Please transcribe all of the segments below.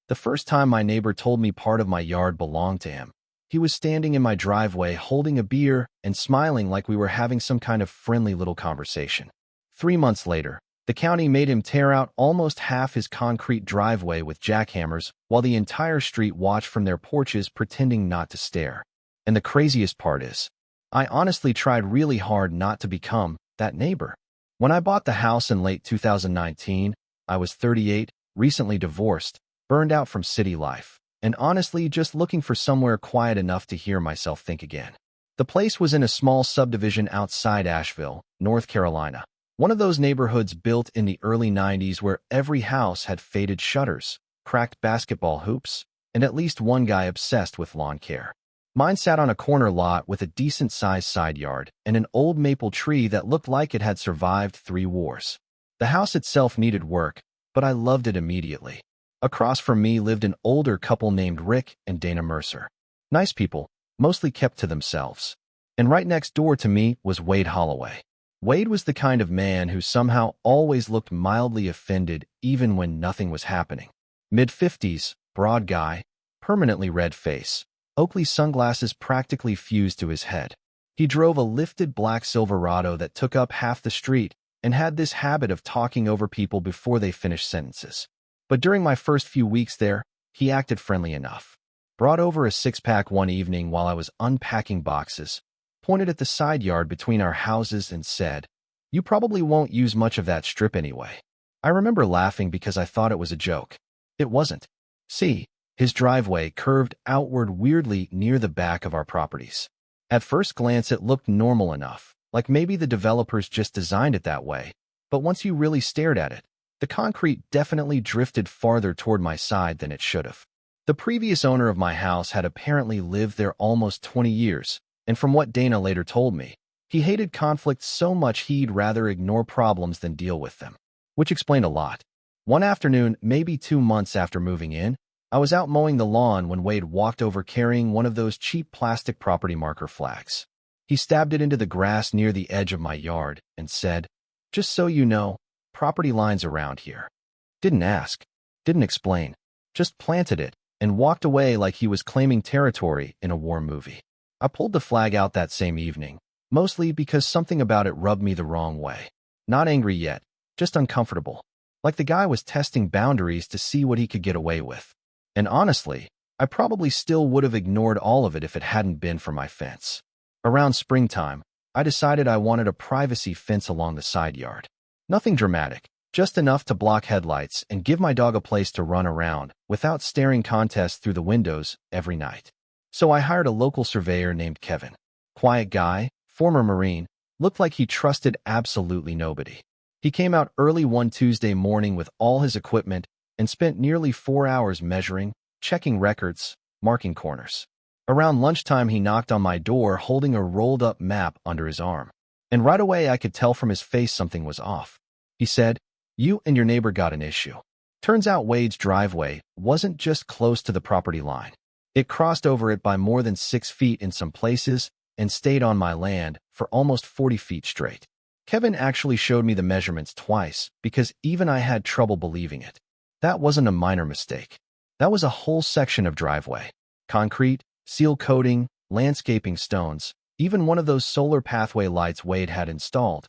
The first time my neighbor told me part of my yard belonged to him, he was standing in my driveway holding a beer and smiling like we were having some kind of friendly little conversation. 3 months later, the county made him tear out almost half his concrete driveway with jackhammers while the entire street watched from their porches pretending not to stare. And the craziest part is, I honestly tried really hard not to become that neighbor. When I bought the house in late 2019, I was 38, recently divorced, burned out from city life, and honestly just looking for somewhere quiet enough to hear myself think again. The place was in a small subdivision outside Asheville, North Carolina. One of those neighborhoods built in the early 90s where every house had faded shutters, cracked basketball hoops, and at least one guy obsessed with lawn care. Mine sat on a corner lot with a decent-sized side yard and an old maple tree that looked like it had survived 3 wars. The house itself needed work, but I loved it immediately. Across from me lived an older couple named Rick and Dana Mercer. Nice people, mostly kept to themselves. And right next door to me was Wade Holloway. Wade was the kind of man who somehow always looked mildly offended even when nothing was happening. Mid-50s, broad guy, permanently red face, Oakley sunglasses practically fused to his head. He drove a lifted black Silverado that took up half the street and had this habit of talking over people before they finished sentences. But during my first few weeks there, he acted friendly enough. Brought over a 6-pack one evening while I was unpacking boxes, pointed at the side yard between our houses and said, "You probably won't use much of that strip anyway." I remember laughing because I thought it was a joke. It wasn't. See, his driveway curved outward weirdly near the back of our properties. At first glance it looked normal enough, like maybe the developers just designed it that way, but once you really stared at it, the concrete definitely drifted farther toward my side than it should have. The previous owner of my house had apparently lived there almost 20 years, and from what Dana later told me, he hated conflict so much he'd rather ignore problems than deal with them, which explained a lot. One afternoon, maybe 2 months after moving in, I was out mowing the lawn when Wade walked over carrying one of those cheap plastic property marker flags. He stabbed it into the grass near the edge of my yard and said, "Just so you know, property lines around here." Didn't ask, didn't explain, just planted it and walked away like he was claiming territory in a war movie. I pulled the flag out that same evening, mostly because something about it rubbed me the wrong way. Not angry yet, just uncomfortable, like the guy was testing boundaries to see what he could get away with. And honestly, I probably still would have ignored all of it if it hadn't been for my fence. Around springtime, I decided I wanted a privacy fence along the side yard. Nothing dramatic, just enough to block headlights and give my dog a place to run around without staring contests through the windows every night. So I hired a local surveyor named Kevin. Quiet guy, former Marine, looked like he trusted absolutely nobody. He came out early one Tuesday morning with all his equipment and spent nearly 4 hours measuring, checking records, marking corners. Around lunchtime, he knocked on my door holding a rolled-up map under his arm. And right away, I could tell from his face something was off. He said, "You and your neighbor got an issue." Turns out Wade's driveway wasn't just close to the property line. It crossed over it by more than 6 feet in some places and stayed on my land for almost 40 feet straight. Kevin actually showed me the measurements twice because even I had trouble believing it. That wasn't a minor mistake. That was a whole section of driveway. Concrete, seal coating, landscaping stones, even one of those solar pathway lights Wade had installed,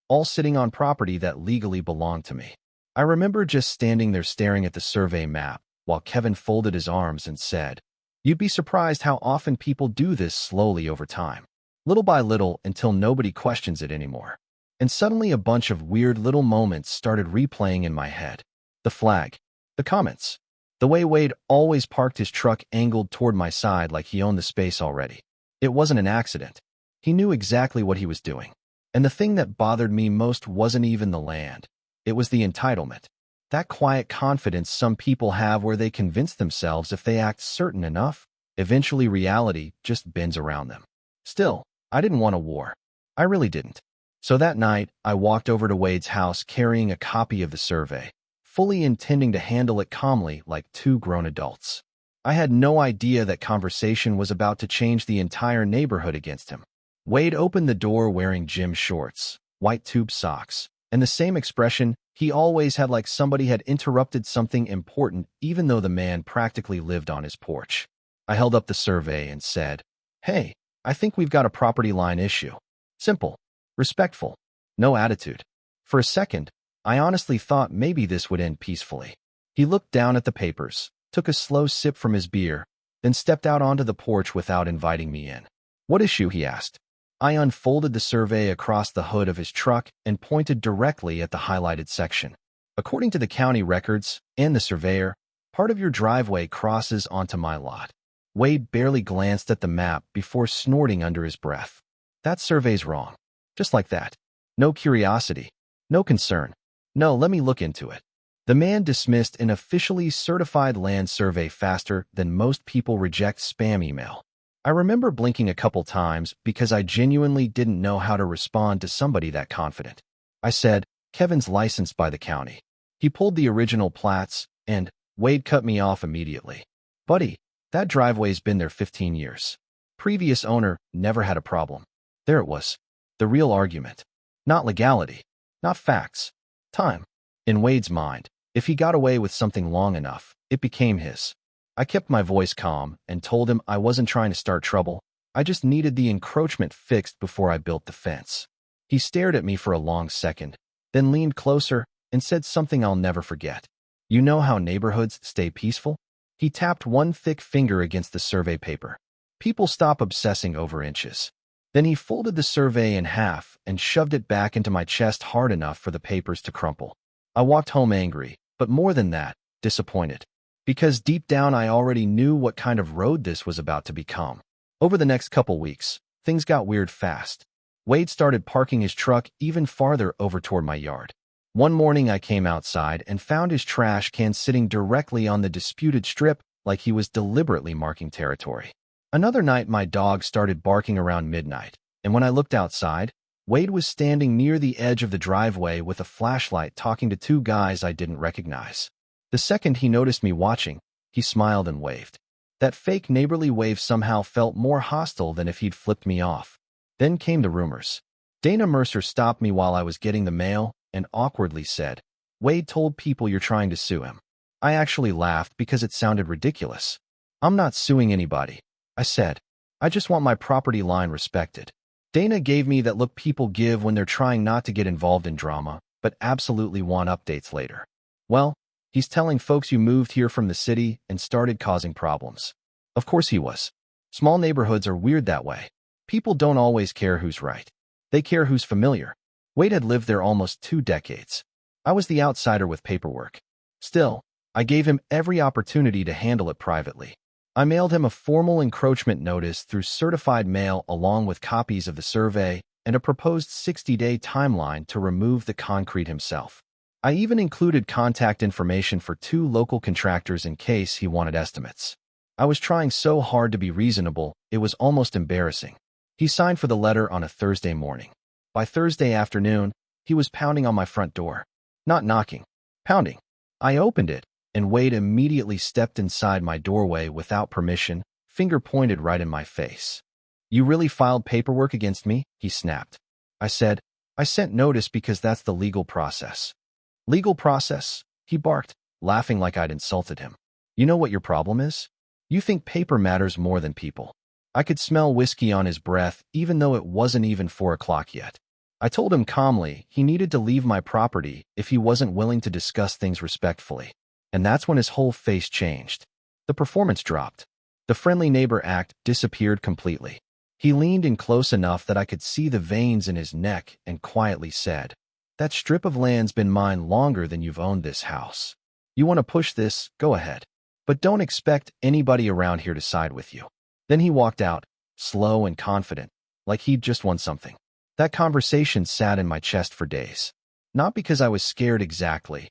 all sitting on property that legally belonged to me. I remember just standing there staring at the survey map while Kevin folded his arms and said, "You'd be surprised how often people do this slowly over time, little by little until nobody questions it anymore." And suddenly a bunch of weird little moments started replaying in my head. The flag, the comments, the way Wade always parked his truck angled toward my side like he owned the space already. It wasn't an accident. He knew exactly what he was doing. And the thing that bothered me most wasn't even the land. It was the entitlement. That quiet confidence some people have where they convince themselves if they act certain enough, eventually reality just bends around them. Still, I didn't want a war. I really didn't. So that night, I walked over to Wade's house carrying a copy of the survey, fully intending to handle it calmly like 2 grown adults. I had no idea that conversation was about to change the entire neighborhood against him. Wade opened the door wearing gym shorts, white tube socks, and the same expression He always had like somebody had interrupted something important even though the man practically lived on his porch. I held up the survey and said, "Hey, I think we've got a property line issue." Simple, respectful, no attitude. For a second, I honestly thought maybe this would end peacefully. He looked down at the papers, took a slow sip from his beer, then stepped out onto the porch without inviting me in. "What issue?" he asked. I unfolded the survey across the hood of his truck and pointed directly at the highlighted section. "According to the county records and the surveyor, part of your driveway crosses onto my lot." Wade barely glanced at the map before snorting under his breath. "That survey's wrong." Just like that. No curiosity. No concern. "No, let me look into it." The man dismissed an officially certified land survey faster than most people reject spam email. I remember blinking a couple times because I genuinely didn't know how to respond to somebody that confident. I said, "Kevin's licensed by the county." He pulled the original plats, and Wade cut me off immediately. "Buddy, that driveway's been there 15 years. Previous owner never had a problem." There it was. The real argument. Not legality. Not facts. Time. In Wade's mind, if he got away with something long enough, it became his. I kept my voice calm and told him I wasn't trying to start trouble. I just needed the encroachment fixed before I built the fence. He stared at me for a long second, then leaned closer and said something I'll never forget. "You know how neighborhoods stay peaceful?" He tapped one thick finger against the survey paper. "People stop obsessing over inches." Then he folded the survey in half and shoved it back into my chest hard enough for the papers to crumple. I walked home angry, but more than that, disappointed. Because deep down I already knew what kind of road this was about to become. Over the next couple weeks, things got weird fast. Wade started parking his truck even farther over toward my yard. One morning I came outside and found his trash can sitting directly on the disputed strip like he was deliberately marking territory. Another night my dog started barking around midnight, and when I looked outside, Wade was standing near the edge of the driveway with a flashlight talking to two guys I didn't recognize. The second he noticed me watching, he smiled and waved. That fake neighborly wave somehow felt more hostile than if he'd flipped me off. Then came the rumors. Dana Mercer stopped me while I was getting the mail and awkwardly said, "Wade told people you're trying to sue him." I actually laughed because it sounded ridiculous. "I'm not suing anybody," I said. "I just want my property line respected." Dana gave me that look people give when they're trying not to get involved in drama, but absolutely want updates later. "Well, he's telling folks you moved here from the city and started causing problems." Of course he was. Small neighborhoods are weird that way. People don't always care who's right. They care who's familiar. Wade had lived there almost 2 decades. I was the outsider with paperwork. Still, I gave him every opportunity to handle it privately. I mailed him a formal encroachment notice through certified mail along with copies of the survey and a proposed 60-day timeline to remove the concrete himself. I even included contact information for 2 local contractors in case he wanted estimates. I was trying so hard to be reasonable, it was almost embarrassing. He signed for the letter on a Thursday morning. By Thursday afternoon, he was pounding on my front door. Not knocking, pounding. I opened it, and Wade immediately stepped inside my doorway without permission, finger pointed right in my face. "You really filed paperwork against me?" he snapped. I said, "I sent notice because that's the legal process." "Legal process?" he barked, laughing like I'd insulted him. "You know what your problem is? You think paper matters more than people." I could smell whiskey on his breath even though it wasn't even 4 o'clock yet. I told him calmly he needed to leave my property if he wasn't willing to discuss things respectfully. And that's when his whole face changed. The performance dropped. The friendly neighbor act disappeared completely. He leaned in close enough that I could see the veins in his neck and quietly said, "That strip of land's been mine longer than you've owned this house. You want to push this, go ahead. But don't expect anybody around here to side with you." Then he walked out, slow and confident, like he'd just won something. That conversation sat in my chest for days. Not because I was scared exactly,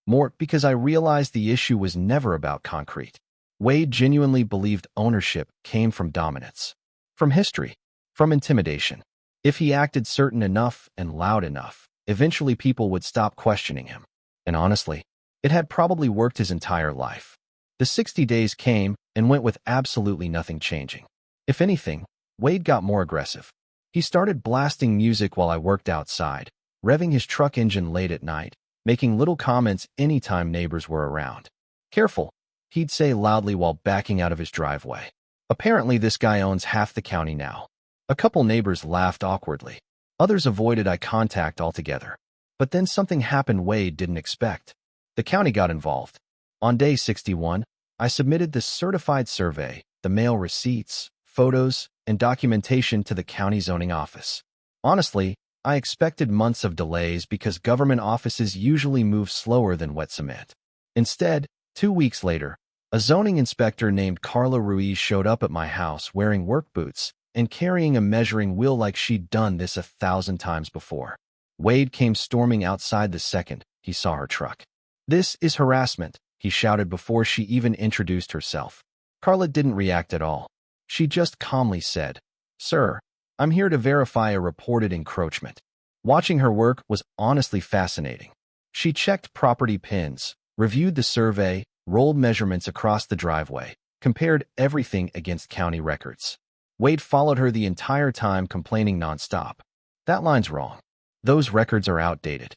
more because I realized the issue was never about concrete. Wade genuinely believed ownership came from dominance, from history, from intimidation. If he acted certain enough and loud enough, eventually people would stop questioning him. And honestly, it had probably worked his entire life. The 60 days came and went with absolutely nothing changing. If anything, Wade got more aggressive. He started blasting music while I worked outside, revving his truck engine late at night, making little comments anytime neighbors were around. "Careful," he'd say loudly while backing out of his driveway. Apparently, this guy owns half the county now. A couple neighbors laughed awkwardly. Others avoided eye contact altogether. But then something happened Wade didn't expect. The county got involved. On day 61, I submitted the certified survey, the mail receipts, photos, and documentation to the county zoning office. Honestly, I expected months of delays because government offices usually move slower than wet cement. Instead, 2 weeks later, a zoning inspector named Carla Ruiz showed up at my house wearing work boots and carrying a measuring wheel like she'd done this 1,000 times before. Wade came storming outside the second he saw her truck. "This is harassment," he shouted before she even introduced herself. Carla didn't react at all. She just calmly said, "Sir, I'm here to verify a reported encroachment." Watching her work was honestly fascinating. She checked property pins, reviewed the survey, rolled measurements across the driveway, compared everything against county records. Wade followed her the entire time, complaining nonstop. "That line's wrong. Those records are outdated."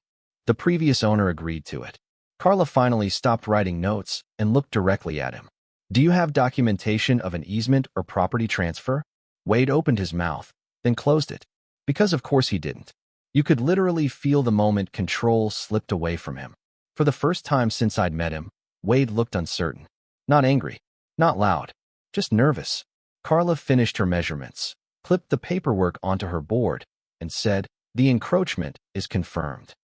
The previous owner agreed to it. Carla finally stopped writing notes and looked directly at him. "Do you have documentation of an easement or property transfer?" Wade opened his mouth, then closed it, because of course he didn't. You could literally feel the moment control slipped away from him. For the first time since I'd met him, Wade looked uncertain. Not angry, not loud, just nervous. Carla finished her measurements, clipped the paperwork onto her board, and said, "The encroachment is confirmed."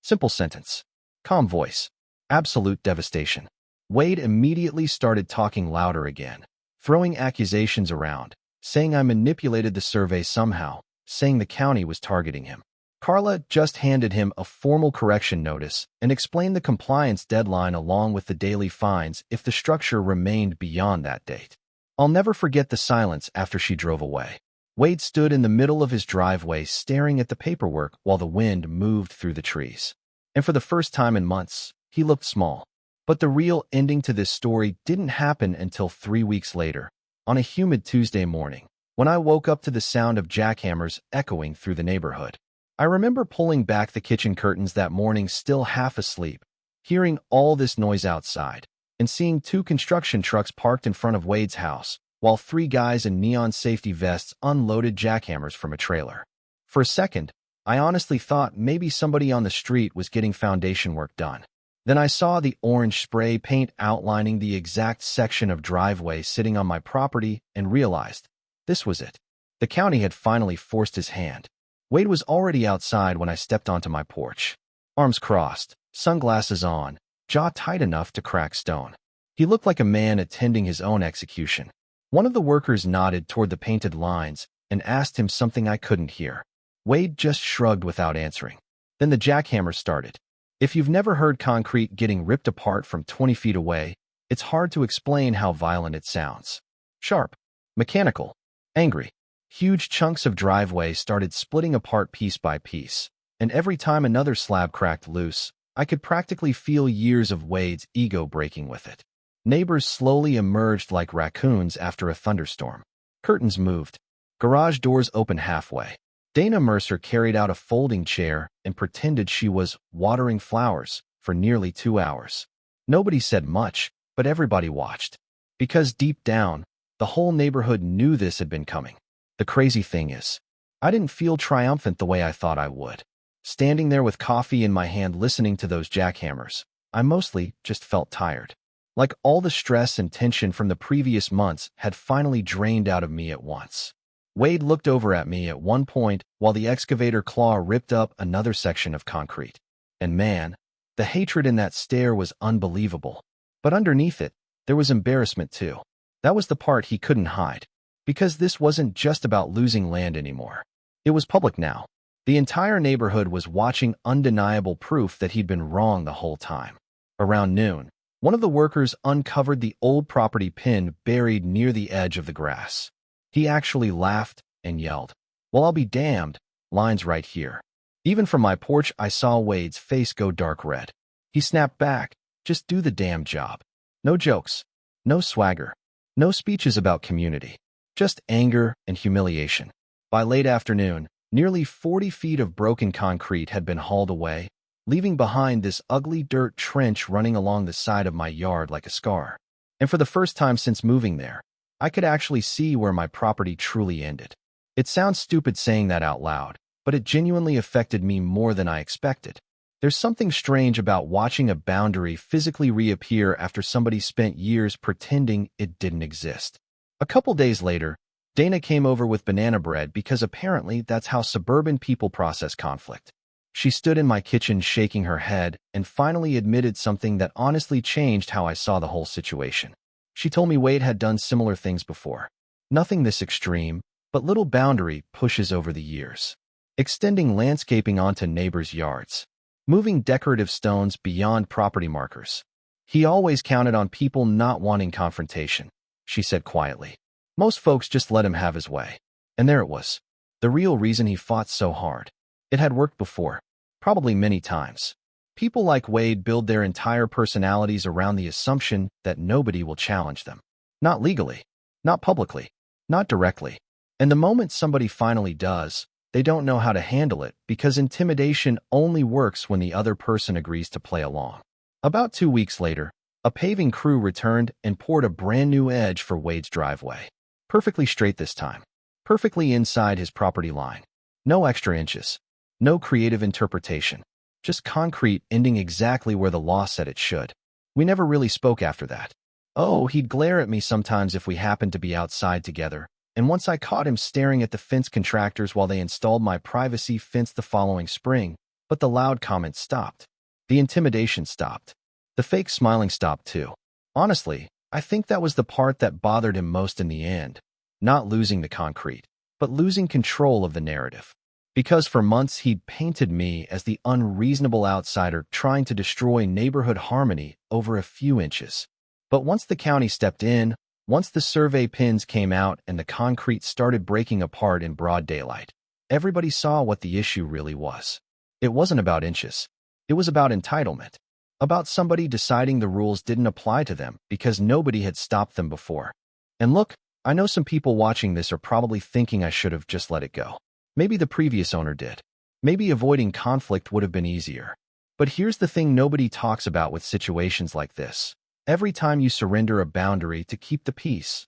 Simple sentence. Calm voice. Absolute devastation. Wade immediately started talking louder again, throwing accusations around, saying I manipulated the survey somehow, saying the county was targeting him. Carla just handed him a formal correction notice and explained the compliance deadline along with the daily fines if the structure remained beyond that date. I'll never forget the silence after she drove away. Wade stood in the middle of his driveway staring at the paperwork while the wind moved through the trees. And for the first time in months, he looked small. But the real ending to this story didn't happen until 3 weeks later, on a humid Tuesday morning, when I woke up to the sound of jackhammers echoing through the neighborhood. I remember pulling back the kitchen curtains that morning, still half asleep, hearing all this noise outside, and seeing 2 construction trucks parked in front of Wade's house, while 3 guys in neon safety vests unloaded jackhammers from a trailer. For a second, I honestly thought maybe somebody on the street was getting foundation work done. Then I saw the orange spray paint outlining the exact section of driveway sitting on my property and realized this was it. The county had finally forced his hand. Wade was already outside when I stepped onto my porch. Arms crossed, sunglasses on, jaw tight enough to crack stone. He looked like a man attending his own execution. One of the workers nodded toward the painted lines and asked him something I couldn't hear. Wade just shrugged without answering. Then the jackhammer started. If you've never heard concrete getting ripped apart from 20 feet away, it's hard to explain how violent it sounds. Sharp, mechanical, angry. Huge chunks of driveway started splitting apart piece by piece, and every time another slab cracked loose, I could practically feel years of Wade's ego breaking with it. Neighbors slowly emerged like raccoons after a thunderstorm. Curtains moved. Garage doors opened halfway. Dana Mercer carried out a folding chair and pretended she was watering flowers for nearly 2 hours. Nobody said much, but everybody watched. Because deep down, the whole neighborhood knew this had been coming. The crazy thing is, I didn't feel triumphant the way I thought I would. Standing there with coffee in my hand listening to those jackhammers, I mostly just felt tired. Like all the stress and tension from the previous months had finally drained out of me at once. Wade looked over at me at one point while the excavator claw ripped up another section of concrete. And man, the hatred in that stare was unbelievable. But underneath it, there was embarrassment too. That was the part he couldn't hide. Because this wasn't just about losing land anymore. It was public now. The entire neighborhood was watching, undeniable proof that he'd been wrong the whole time. Around noon, one of the workers uncovered the old property pin buried near the edge of the grass. He actually laughed and yelled, "Well, I'll be damned, line's right here." Even from my porch, I saw Wade's face go dark red. He snapped back, "Just do the damn job." No jokes, no swagger, no speeches about community. Just anger and humiliation. By late afternoon, nearly 40 feet of broken concrete had been hauled away, leaving behind this ugly dirt trench running along the side of my yard like a scar. And for the first time since moving there, I could actually see where my property truly ended. It sounds stupid saying that out loud, but it genuinely affected me more than I expected. There's something strange about watching a boundary physically reappear after somebody spent years pretending it didn't exist. A couple days later, Dana came over with banana bread because apparently that's how suburban people process conflict. She stood in my kitchen shaking her head and finally admitted something that honestly changed how I saw the whole situation. She told me Wade had done similar things before. Nothing this extreme, but little boundary pushes over the years. Extending landscaping onto neighbors' yards. Moving decorative stones beyond property markers. He always counted on people not wanting confrontation, she said quietly. Most folks just let him have his way. And there it was. The real reason he fought so hard. It had worked before. Probably many times. People like Wade build their entire personalities around the assumption that nobody will challenge them. Not legally. Not publicly. Not directly. And the moment somebody finally does, they don't know how to handle it because intimidation only works when the other person agrees to play along. About 2 weeks later, a paving crew returned and poured a brand new edge for Wade's driveway. Perfectly straight this time. Perfectly inside his property line. No extra inches. No creative interpretation. Just concrete ending exactly where the law said it should. We never really spoke after that. Oh, he'd glare at me sometimes if we happened to be outside together. And once I caught him staring at the fence contractors while they installed my privacy fence the following spring, but the loud comments stopped. The intimidation stopped. The fake smiling stopped too. Honestly, I think that was the part that bothered him most in the end. Not losing the concrete, but losing control of the narrative. Because for months he'd painted me as the unreasonable outsider trying to destroy neighborhood harmony over a few inches. But once the county stepped in, once the survey pins came out and the concrete started breaking apart in broad daylight, everybody saw what the issue really was. It wasn't about inches. It was about entitlement. About somebody deciding the rules didn't apply to them because nobody had stopped them before. And look, I know some people watching this are probably thinking I should have just let it go. Maybe the previous owner did. Maybe avoiding conflict would have been easier. But here's the thing nobody talks about with situations like this. Every time you surrender a boundary to keep the peace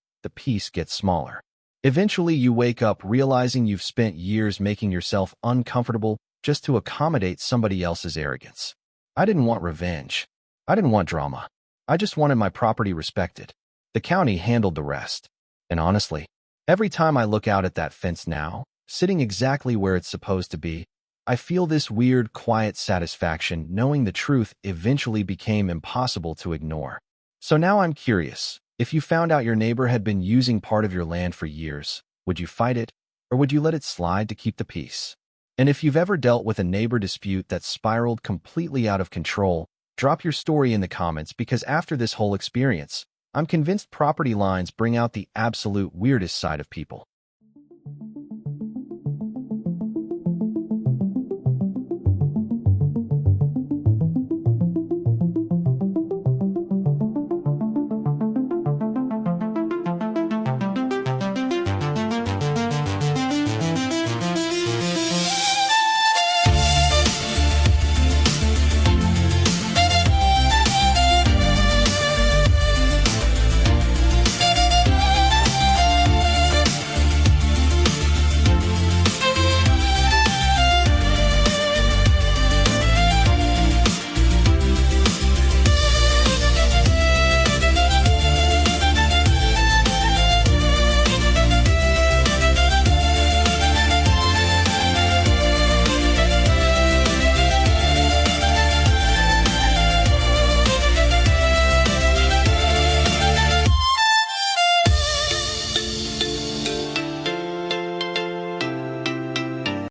gets smaller. Eventually you wake up realizing you've spent years making yourself uncomfortable just to accommodate somebody else's arrogance. I didn't want revenge. I didn't want drama. I just wanted my property respected. The county handled the rest. And honestly, every time I look out at that fence now, sitting exactly where it's supposed to be, I feel this weird, quiet satisfaction knowing the truth eventually became impossible to ignore. So now I'm curious, if you found out your neighbor had been using part of your land for years, would you fight it, or would you let it slide to keep the peace? And if you've ever dealt with a neighbor dispute that spiraled completely out of control, drop your story in the comments because after this whole experience, I'm convinced property lines bring out the absolute weirdest side of people.